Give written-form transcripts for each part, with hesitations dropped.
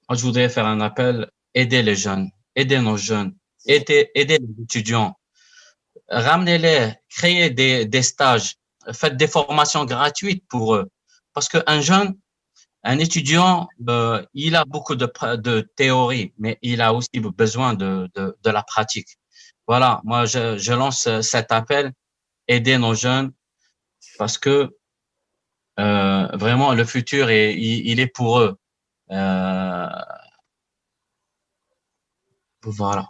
moi, je voudrais faire un appel, aider les jeunes, aider nos jeunes, aider les étudiants, ramenez-les, créez des stages, faites des formations gratuites pour eux. Parce qu'un jeune, un étudiant, il a beaucoup de théorie, mais il a aussi besoin de la pratique. Voilà, moi, je lance cet appel, aider nos jeunes, parce que vraiment, le futur, il est pour eux. Euh, voilà,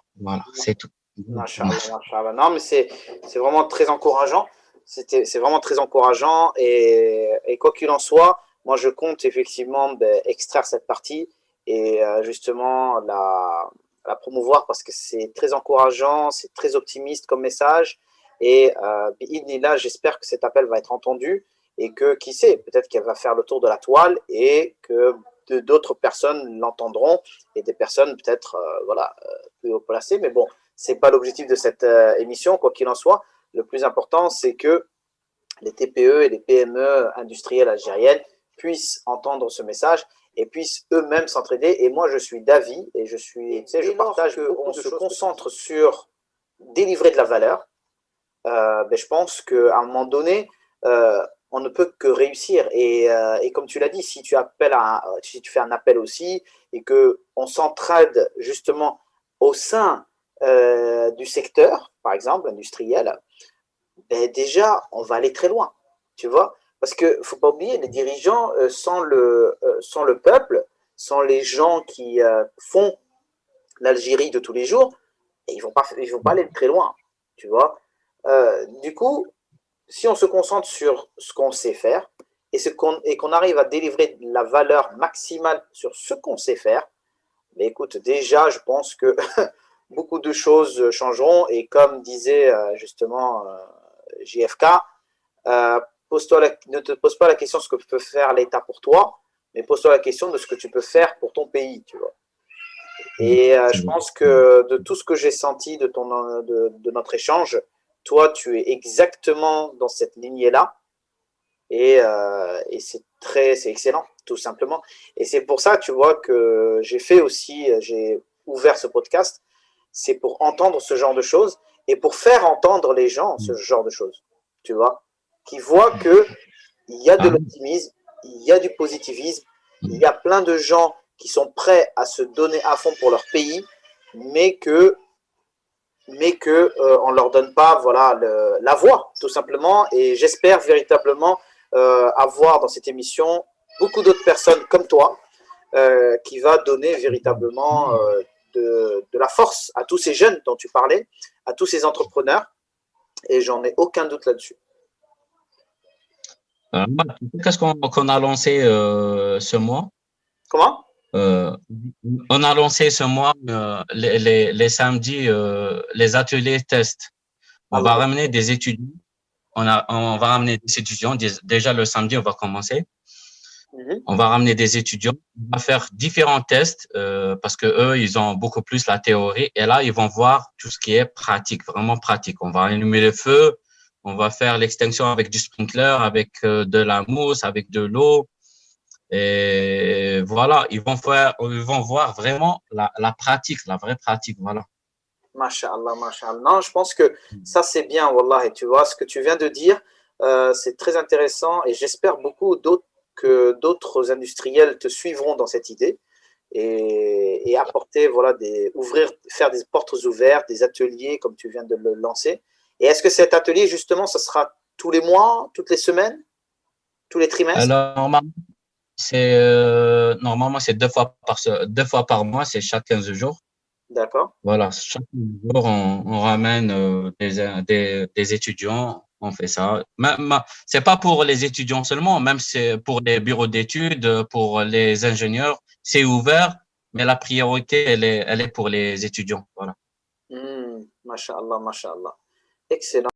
c'est tout. Masha'Allah, masha'Allah. Non, mais c'est vraiment très encourageant. C'est vraiment très encourageant. Et quoi qu'il en soit, moi, je compte effectivement ben, extraire cette partie et justement la promouvoir parce que c'est très encourageant, c'est très optimiste comme message. Et là, j'espère que cet appel va être entendu et que, qui sait, peut-être qu'elle va faire le tour de la toile et que d'autres personnes l'entendront et des personnes peut-être voilà, plus haut placées. Mais bon, c'est pas l'objectif de cette émission, quoi qu'il en soit. Le plus important, c'est que les TPE et les PME industrielles algériennes puissent entendre ce message et puissent eux-mêmes s'entraider. Et moi, je suis d'avis et je suis, tu sais, je partage qu'on se concentre sur délivrer de la valeur. Ben, je pense qu'à un moment donné, on ne peut que réussir. Et comme tu l'as dit, si tu fais un appel aussi et que on s'entraide justement au sein du secteur, par exemple, industriel, ben déjà, on va aller très loin, tu vois. Parce qu'il ne faut pas oublier, les dirigeants, sans le peuple, sans les gens qui font l'Algérie de tous les jours, ils vont pas aller très loin, tu vois. Du coup, si on se concentre sur ce qu'on sait faire et qu'on arrive à délivrer la valeur maximale sur ce qu'on sait faire, mais écoute, déjà, je pense que beaucoup de choses changeront. Et comme disait justement JFK, ne te pose pas la question de ce que peut faire l'État pour toi, mais pose-toi la question de ce que tu peux faire pour ton pays, tu vois. Et je pense que de tout ce que j'ai senti de notre échange, toi, tu es exactement dans cette lignée-là. Et c'est excellent, tout simplement. Et c'est pour ça, tu vois, que j'ai ouvert ce podcast, c'est pour entendre ce genre de choses et pour faire entendre les gens ce genre de choses, tu vois, qui voient que il y a de l'optimisme, il y a du positivisme, il y a plein de gens qui sont prêts à se donner à fond pour leur pays, mais que on leur donne pas voilà la voix tout simplement. Et j'espère véritablement avoir dans cette émission beaucoup d'autres personnes comme toi qui va donner véritablement de la force à tous ces jeunes dont tu parlais, à tous ces entrepreneurs, et j'en ai aucun doute là-dessus. Qu'est-ce qu'on a lancé ce mois? Comment? Euh, on a lancé ce mois les samedis les ateliers tests. On va Allah. ramener des étudiants. On va ramener des étudiants. Déjà le samedi, on va commencer. Mhm. On va ramener des étudiants. On va faire différents tests parce que eux, ils ont beaucoup plus la théorie. Et là, ils vont voir tout ce qui est pratique, vraiment pratique. On va allumer le feu. On va faire l'extinction avec du sprinkler, avec de la mousse, avec de l'eau. Et voilà, ils vont voir vraiment la pratique, la vraie pratique, voilà. Masha'Allah, masha'Allah. Non, je pense que ça c'est bien, Wallah. Et tu vois, ce que tu viens de dire, c'est très intéressant et j'espère beaucoup que d'autres industriels te suivront dans cette idée et apporter, voilà, faire des portes ouvertes, des ateliers comme tu viens de le lancer. Et est-ce que cet atelier, justement, ça sera tous les mois, toutes les semaines, tous les trimestres? Alors, normalement, c'est 2 fois par mois, c'est chaque 15 jours. D'accord. Voilà, chaque jour, on ramène des étudiants, on fait ça. Même, c'est pas pour les étudiants seulement, même c'est pour les bureaux d'études, pour les ingénieurs, c'est ouvert, mais la priorité, elle est pour les étudiants. Voilà. Masha'Allah, masha'Allah. Excellent.